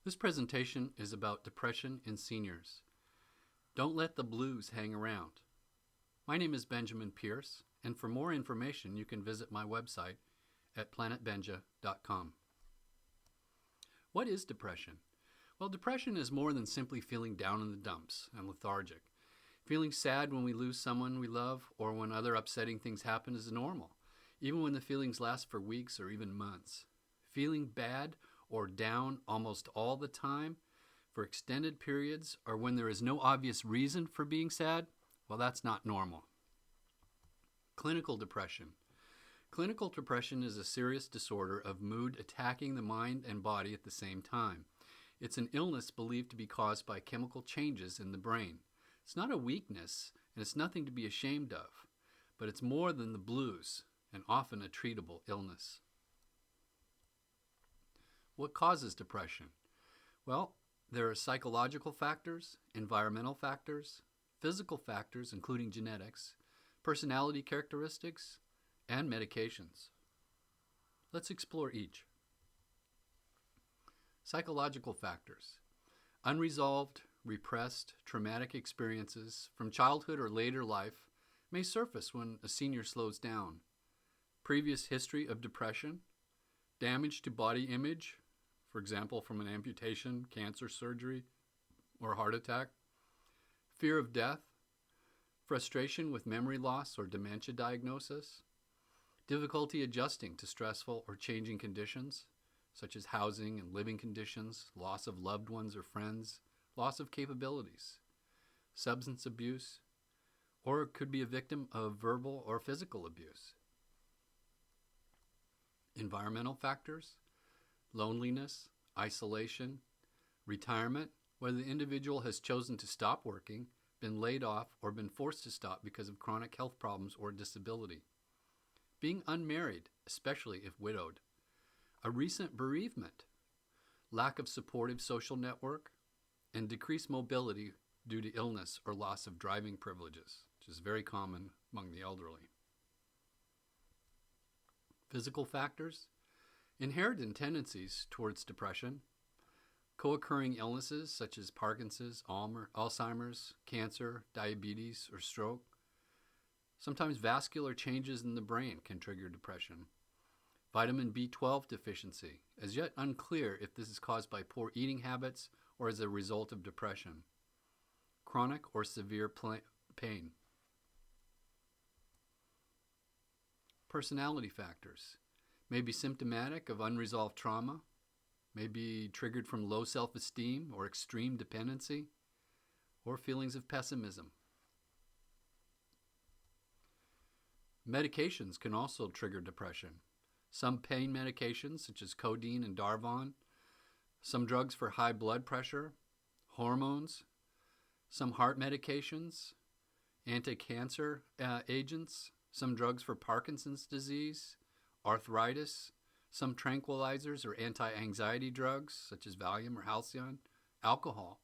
This presentation is about depression in seniors. Don't let the blues hang around. My name is Benjamin Pierce, and for more information you can visit my website at planetbenja.com. What is depression? Well, depression is more than simply feeling down in the dumps and lethargic. Feeling sad when we lose someone we love or when other upsetting things happen is normal, even when the feelings last for weeks or even months. Feeling bad or down almost all the time for extended periods or when there is no obvious reason for being sad, well, that's not normal. Clinical depression. Clinical depression is a serious disorder of mood attacking the mind and body at the same time. It's an illness believed to be caused by chemical changes in the brain. It's not a weakness, and it's nothing to be ashamed of, but it's more than the blues and often a treatable illness. What causes depression? Well, there are psychological factors, environmental factors, physical factors including genetics, personality characteristics, and medications. Let's explore each. Psychological factors. Unresolved, repressed, traumatic experiences from childhood or later life may surface when a senior slows down. Previous history of depression, damage to body image, for example, from an amputation, cancer surgery, or heart attack, fear of death, frustration with memory loss or dementia diagnosis, difficulty adjusting to stressful or changing conditions, such as housing and living conditions, loss of loved ones or friends, loss of capabilities, substance abuse, or it could be a victim of verbal or physical abuse. Environmental factors, loneliness, isolation, retirement, whether the individual has chosen to stop working, been laid off, or been forced to stop because of chronic health problems or disability. Being unmarried, especially if widowed. A recent bereavement, lack of supportive social network, and decreased mobility due to illness or loss of driving privileges, which is very common among the elderly. Physical factors, inherited tendencies towards depression, co-occurring illnesses such as Parkinson's, Alzheimer's, cancer, diabetes, or stroke. Sometimes vascular changes in the brain can trigger depression. Vitamin B12 deficiency, as yet unclear if this is caused by poor eating habits or as a result of depression. Chronic or severe pain. Personality factors may be symptomatic of unresolved trauma, may be triggered from low self-esteem or extreme dependency, or feelings of pessimism. Medications can also trigger depression. Some pain medications, such as codeine and Darvon, some drugs for high blood pressure, hormones, some heart medications, anti-cancer agents, some drugs for Parkinson's disease, arthritis, some tranquilizers or anti-anxiety drugs, such as Valium or Halcyon, alcohol.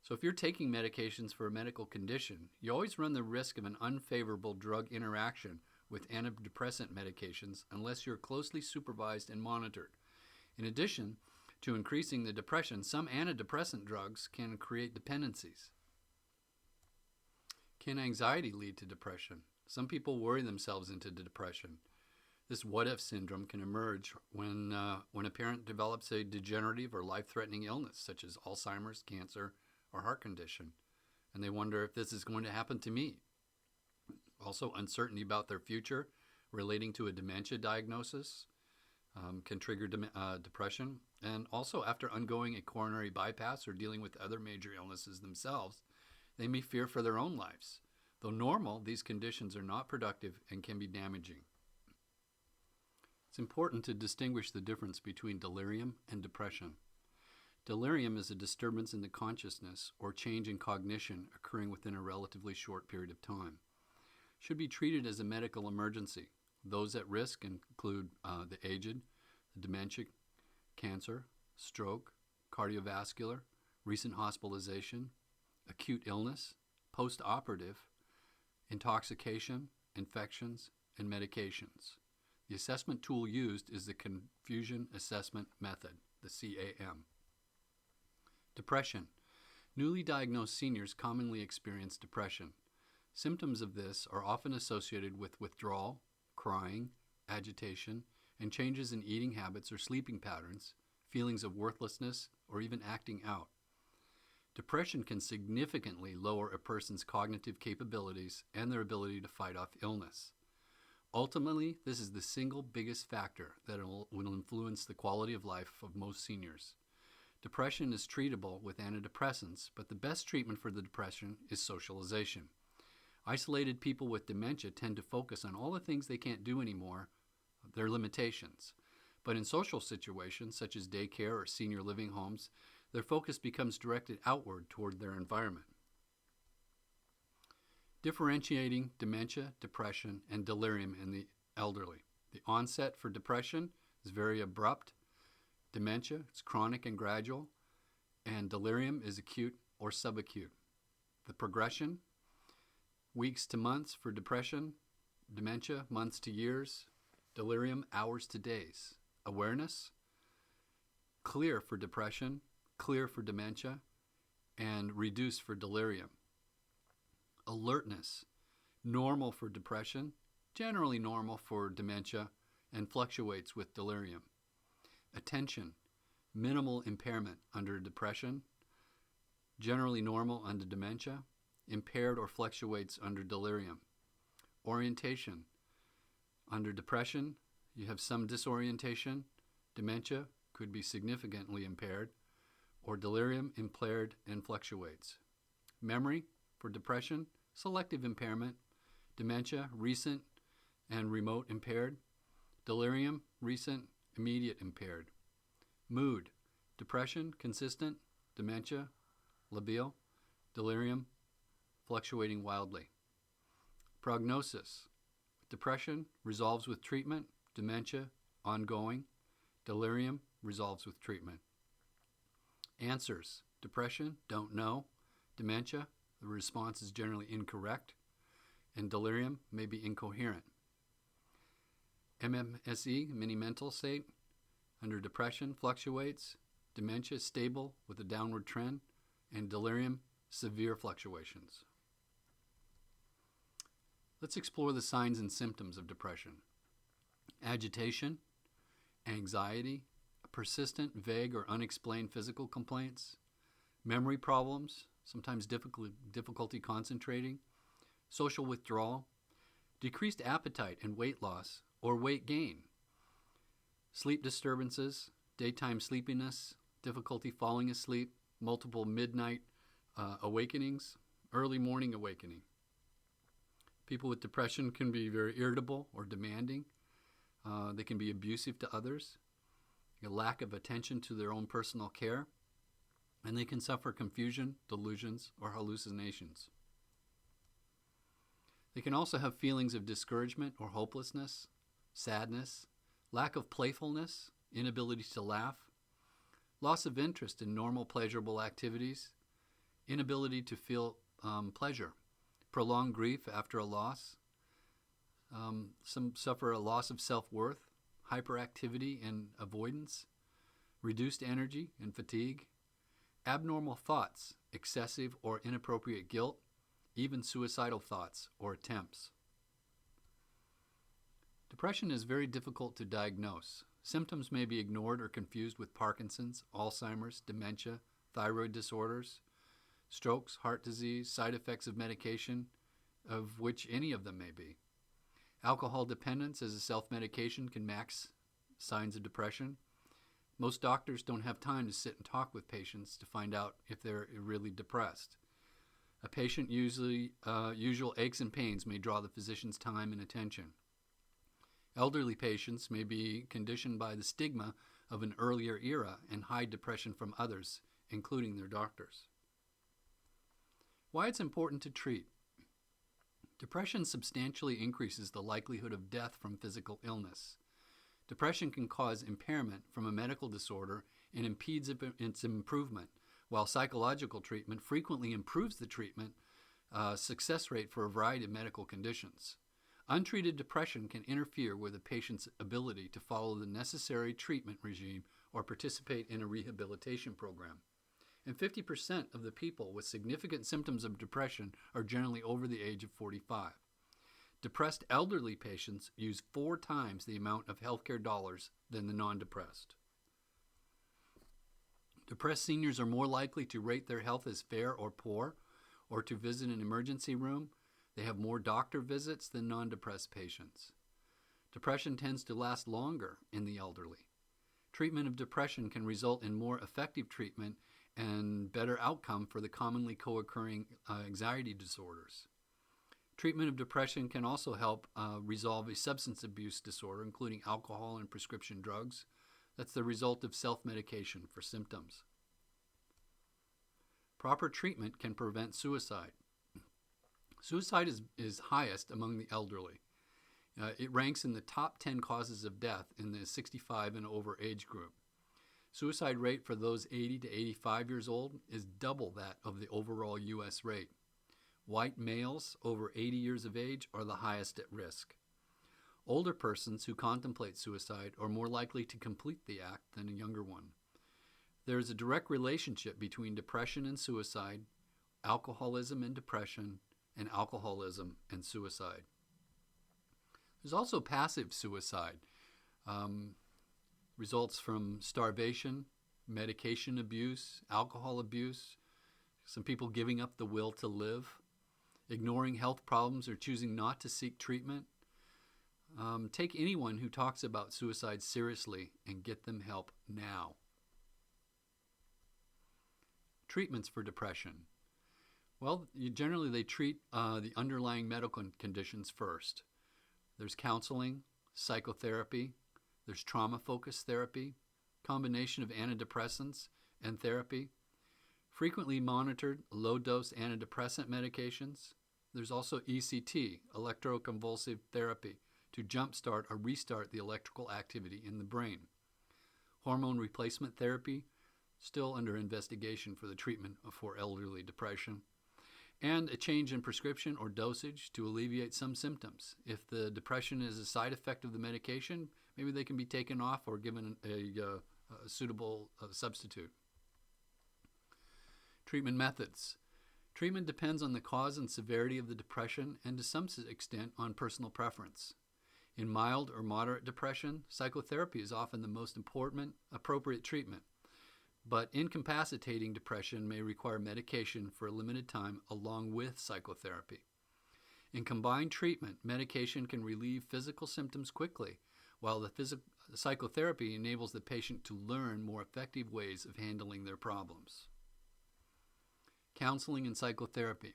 So if you're taking medications for a medical condition, you always run the risk of an unfavorable drug interaction with antidepressant medications unless you're closely supervised and monitored. In addition to increasing the depression, some antidepressant drugs can create dependencies. Can anxiety lead to depression? Some people worry themselves into depression. This what-if syndrome can emerge when a parent develops a degenerative or life-threatening illness, such as Alzheimer's, cancer, or heart condition, and they wonder if this is going to happen to me. Also, uncertainty about their future relating to a dementia diagnosis can trigger depression. And also, after undergoing a coronary bypass or dealing with other major illnesses themselves, they may fear for their own lives. Though normal, these conditions are not productive and can be damaging. It's important to distinguish the difference between delirium and depression. Delirium is a disturbance in the consciousness or change in cognition occurring within a relatively short period of time. It should be treated as a medical emergency. Those at risk include the aged, the dementia, cancer, stroke, cardiovascular, recent hospitalization, acute illness, post-operative, intoxication, infections, and medications. The assessment tool used is the Confusion Assessment Method, the CAM. Depression. Newly diagnosed seniors commonly experience depression. Symptoms of this are often associated with withdrawal, crying, agitation, and changes in eating habits or sleeping patterns, feelings of worthlessness, or even acting out. Depression can significantly lower a person's cognitive capabilities and their ability to fight off illness. Ultimately, this is the single biggest factor that will influence the quality of life of most seniors. Depression is treatable with antidepressants, but the best treatment for the depression is socialization. Isolated people with dementia tend to focus on all the things they can't do anymore, their limitations. But in social situations, such as daycare or senior living homes, their focus becomes directed outward toward their environment. Differentiating dementia, depression, and delirium in the elderly. The onset for depression is very abrupt. Dementia is chronic and gradual, and delirium is acute or subacute. The progression, weeks to months for depression, dementia, months to years, delirium, hours to days. Awareness, clear for depression, clear for dementia, and reduced for delirium. Alertness, normal for depression, generally normal for dementia, and fluctuates with delirium. Attention, minimal impairment under depression, generally normal under dementia, impaired or fluctuates under delirium. Orientation, under depression, you have some disorientation. Dementia could be significantly impaired, or delirium impaired and fluctuates. Memory, for depression, selective impairment. Dementia, recent and remote impaired. Delirium, recent, immediate impaired. Mood, depression, consistent. Dementia, labil. Delirium, fluctuating wildly. Prognosis, depression resolves with treatment. Dementia, ongoing. Delirium, resolves with treatment. Answers, depression, don't know. Dementia, the response is generally incorrect. And delirium may be incoherent. MMSE, mini mental state, under depression, fluctuates. Dementia, stable with a downward trend. And delirium, severe fluctuations. Let's explore the signs and symptoms of depression. Agitation, anxiety, persistent, vague, or unexplained physical complaints, memory problems, sometimes difficulty concentrating, social withdrawal, decreased appetite and weight loss or weight gain, sleep disturbances, daytime sleepiness, difficulty falling asleep, multiple midnight awakenings, early morning awakening. People with depression can be very irritable or demanding. They can be abusive to others, a lack of attention to their own personal care, and they can suffer confusion, delusions, or hallucinations. They can also have feelings of discouragement or hopelessness, sadness, lack of playfulness, inability to laugh, loss of interest in normal pleasurable activities, inability to feel pleasure, prolonged grief after a loss. Some suffer a loss of self-worth, hyperactivity and avoidance, reduced energy and fatigue, abnormal thoughts, excessive or inappropriate guilt, even suicidal thoughts or attempts. Depression is very difficult to diagnose. Symptoms may be ignored or confused with Parkinson's, Alzheimer's, dementia, thyroid disorders, strokes, heart disease, side effects of medication, of which any of them may be. Alcohol dependence as a self-medication can mask signs of depression. Most doctors don't have time to sit and talk with patients to find out if they're really depressed. A patient's usual aches and pains may draw the physician's time and attention. Elderly patients may be conditioned by the stigma of an earlier era and hide depression from others, including their doctors. Why it's important to treat. Depression substantially increases the likelihood of death from physical illness. Depression can cause impairment from a medical disorder and impedes its improvement, while psychological treatment frequently improves the treatment success rate for a variety of medical conditions. Untreated depression can interfere with a patient's ability to follow the necessary treatment regime or participate in a rehabilitation program. and 50% of the people with significant symptoms of depression are generally over the age of 45. Depressed elderly patients use 4 times the amount of healthcare dollars than the non-depressed. Depressed seniors are more likely to rate their health as fair or poor, or to visit an emergency room. They have more doctor visits than non-depressed patients. Depression tends to last longer in the elderly. Treatment of depression can result in more effective treatment and better outcome for the commonly co-occurring anxiety disorders. Treatment of depression can also help resolve a substance abuse disorder, including alcohol and prescription drugs. That's the result of self-medication for symptoms. Proper treatment can prevent suicide. Suicide is highest among the elderly. It ranks in the top 10 causes of death in the 65 and over age group. Suicide rate for those 80 to 85 years old is double that of the overall U.S. rate. White males over 80 years of age are the highest at risk. Older persons who contemplate suicide are more likely to complete the act than a younger one. There is a direct relationship between depression and suicide, alcoholism and depression, and alcoholism and suicide. There's also passive suicide. Results from starvation, medication abuse, alcohol abuse, some people giving up the will to live, ignoring health problems or choosing not to seek treatment. Take anyone who talks about suicide seriously and get them help now. Treatments for depression. Well, generally they treat the underlying medical conditions first. There's counseling, psychotherapy, there's trauma-focused therapy, combination of antidepressants and therapy, frequently monitored low-dose antidepressant medications. There's also ECT, electroconvulsive therapy, to jumpstart or restart the electrical activity in the brain. Hormone replacement therapy, still under investigation for the treatment for elderly depression. And a change in prescription or dosage to alleviate some symptoms. If the depression is a side effect of the medication, maybe they can be taken off or given a suitable substitute. Treatment methods. Treatment depends on the cause and severity of the depression and to some extent on personal preference. In mild or moderate depression, psychotherapy is often the most appropriate treatment. But incapacitating depression may require medication for a limited time along with psychotherapy. In combined treatment, medication can relieve physical symptoms quickly, while the psychotherapy enables the patient to learn more effective ways of handling their problems. Counseling and psychotherapy.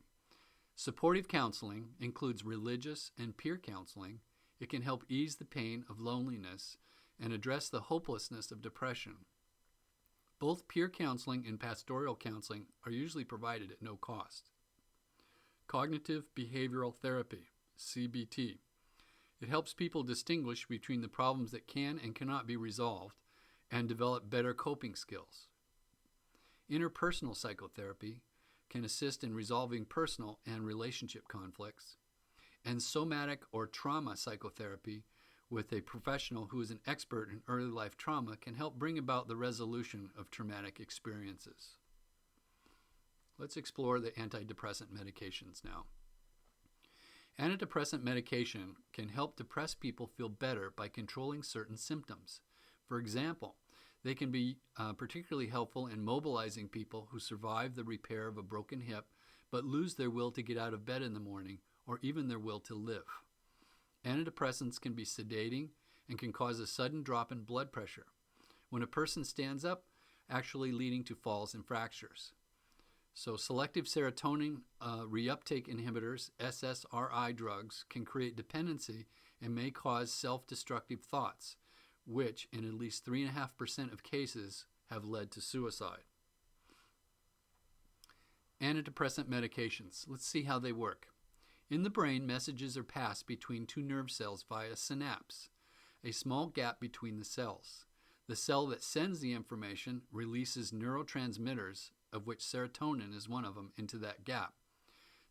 Supportive counseling includes religious and peer counseling. It can help ease the pain of loneliness and address the hopelessness of depression. Both peer counseling and pastoral counseling are usually provided at no cost. Cognitive behavioral therapy, CBT. It helps people distinguish between the problems that can and cannot be resolved and develop better coping skills. Interpersonal psychotherapy can assist in resolving personal and relationship conflicts. And somatic or trauma psychotherapy with a professional who is an expert in early life trauma can help bring about the resolution of traumatic experiences. Let's explore the antidepressant medications now. Antidepressant medication can help depressed people feel better by controlling certain symptoms. For example, they can be particularly helpful in mobilizing people who survive the repair of a broken hip but lose their will to get out of bed in the morning or even their will to live. Antidepressants can be sedating and can cause a sudden drop in blood pressure when a person stands up, actually leading to falls and fractures. So selective serotonin reuptake inhibitors, SSRI drugs, can create dependency and may cause self-destructive thoughts, which in at least 3.5% of cases have led to suicide. Antidepressant medications. Let's see how they work. In the brain, messages are passed between 2 nerve cells via synapse, a small gap between the cells. The cell that sends the information releases neurotransmitters, of which serotonin is one of them, into that gap.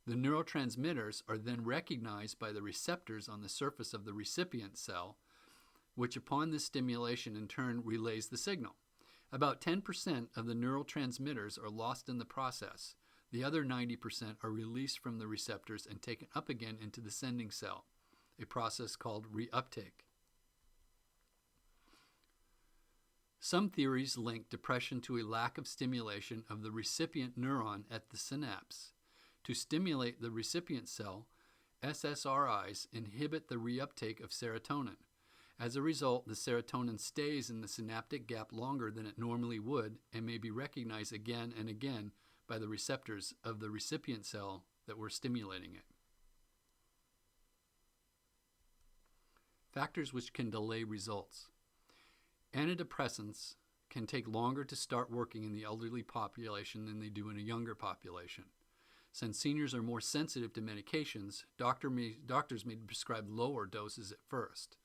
The neurotransmitters are then recognized by the receptors on the surface of the recipient cell, which upon this stimulation in turn relays the signal. About 10% of the neurotransmitters are lost in the process. The other 90% are released from the receptors and taken up again into the sending cell, a process called reuptake. Some theories link depression to a lack of stimulation of the recipient neuron at the synapse. To stimulate the recipient cell, SSRIs inhibit the reuptake of serotonin. As a result, the serotonin stays in the synaptic gap longer than it normally would and may be recognized again and again by the receptors of the recipient cell that were stimulating it. Factors which can delay results. Antidepressants can take longer to start working in the elderly population than they do in a younger population. Since seniors are more sensitive to medications, doctors may prescribe lower doses at first.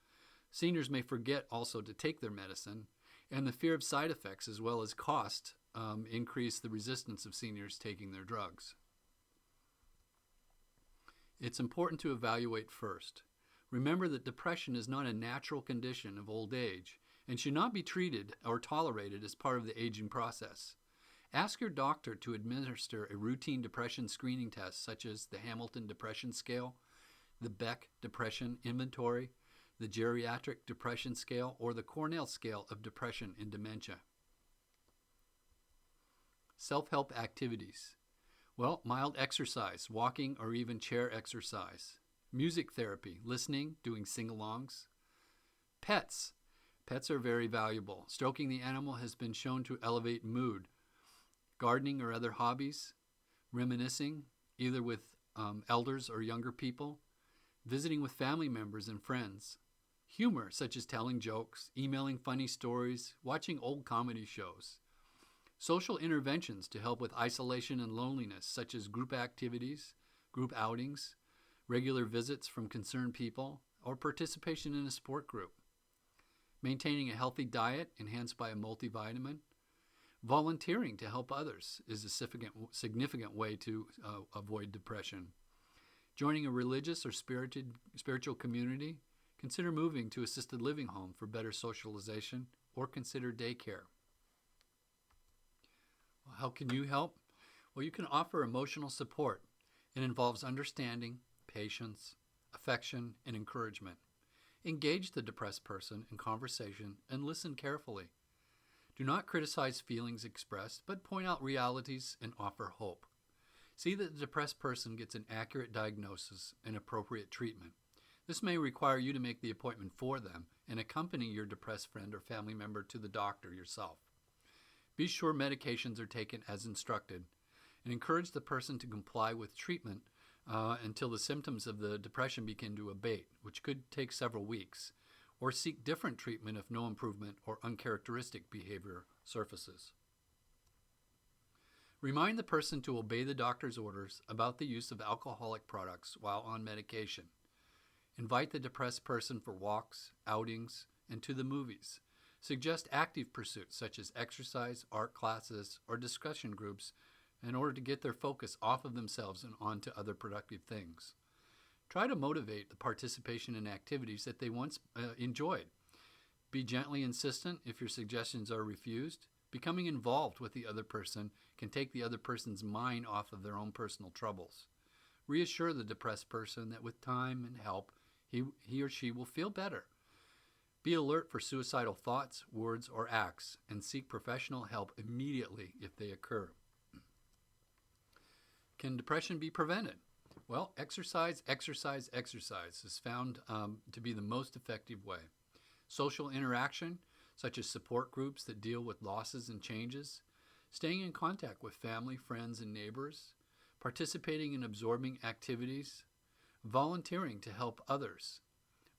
Seniors may forget also to take their medicine, and the fear of side effects as well as cost increase the resistance of seniors taking their drugs. It's important to evaluate first. Remember that depression is not a natural condition of old age and should not be treated or tolerated as part of the aging process. Ask your doctor to administer a routine depression screening test such as the Hamilton Depression Scale, the Beck Depression Inventory, the Geriatric Depression Scale, or the Cornell Scale of Depression in Dementia. Self-help activities. Well, mild exercise, walking or even chair exercise. Music therapy, listening, doing sing-alongs. Pets. Pets are very valuable. Stroking the animal has been shown to elevate mood. Gardening or other hobbies. Reminiscing, either with elders or younger people. Visiting with family members and friends. Humor, such as telling jokes, emailing funny stories, watching old comedy shows. Social interventions to help with isolation and loneliness, such as group activities, group outings, regular visits from concerned people, or participation in a sport group. Maintaining a healthy diet enhanced by a multivitamin. Volunteering to help others is a significant way to avoid depression. Joining a religious or spiritual community. Consider moving to assisted living home for better socialization, or consider daycare. Well, how can you help? Well, you can offer emotional support. It involves understanding, patience, affection, and encouragement. Engage the depressed person in conversation and listen carefully. Do not criticize feelings expressed, but point out realities and offer hope. See that the depressed person gets an accurate diagnosis and appropriate treatment. This may require you to make the appointment for them and accompany your depressed friend or family member to the doctor yourself. Be sure medications are taken as instructed and encourage the person to comply with treatment until the symptoms of the depression begin to abate, which could take several weeks, or seek different treatment if no improvement or uncharacteristic behavior surfaces. Remind the person to obey the doctor's orders about the use of alcoholic products while on medication. Invite the depressed person for walks, outings, and to the movies. Suggest active pursuits such as exercise, art classes, or discussion groups in order to get their focus off of themselves and onto other productive things. Try to motivate the participation in activities that they once enjoyed. Be gently insistent if your suggestions are refused. Becoming involved with the other person can take the other person's mind off of their own personal troubles. Reassure the depressed person that with time and help, he or she will feel better. Be alert for suicidal thoughts, words, or acts, and seek professional help immediately if they occur. Can depression be prevented? Well, exercise is found to be the most effective way. Social interaction, such as support groups that deal with losses and changes, staying in contact with family, friends, and neighbors, participating in absorbing activities, volunteering to help others,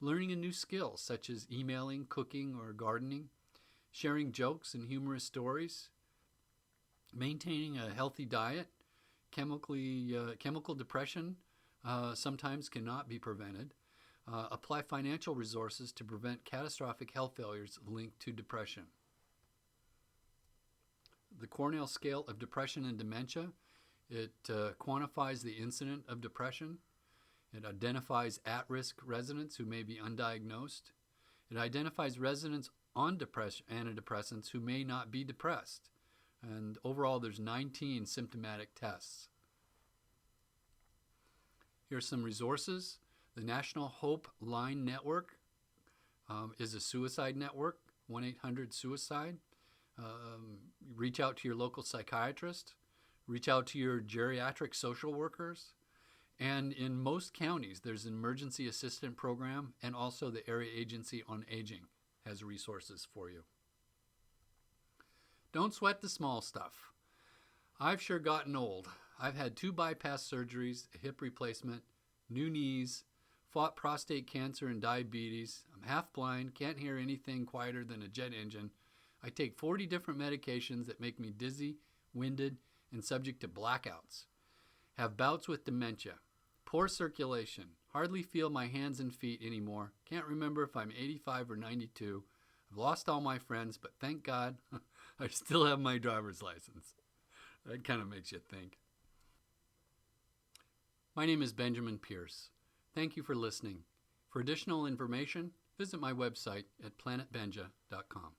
learning a new skill such as emailing, cooking, or gardening, sharing jokes and humorous stories, maintaining a healthy diet. Chemical depression sometimes cannot be prevented. Apply financial resources to prevent catastrophic health failures linked to depression. The Cornell Scale of Depression and Dementia, it quantifies the incidence of depression. It identifies at-risk residents who may be undiagnosed. It identifies residents on antidepressants who may not be depressed. And overall, there's 19 symptomatic tests. Here's some resources. The National Hope Line Network is a suicide network, 1-800-SUICIDE. Reach out to your local psychiatrist. Reach out to your geriatric social workers. And in most counties, there's an emergency assistant program, and also the Area Agency on Aging has resources for you. Don't sweat the small stuff. I've sure gotten old. I've had 2 bypass surgeries, a hip replacement, new knees, fought prostate cancer and diabetes. I'm half blind, can't hear anything quieter than a jet engine. I take 40 different medications that make me dizzy, winded, and subject to blackouts. Have bouts with dementia. Poor circulation. Hardly feel my hands and feet anymore. Can't remember if I'm 85 or 92. I've lost all my friends, but thank God I still have my driver's license. That kind of makes you think. My name is Benjamin Pierce. Thank you for listening. For additional information, visit my website at planetbenja.com.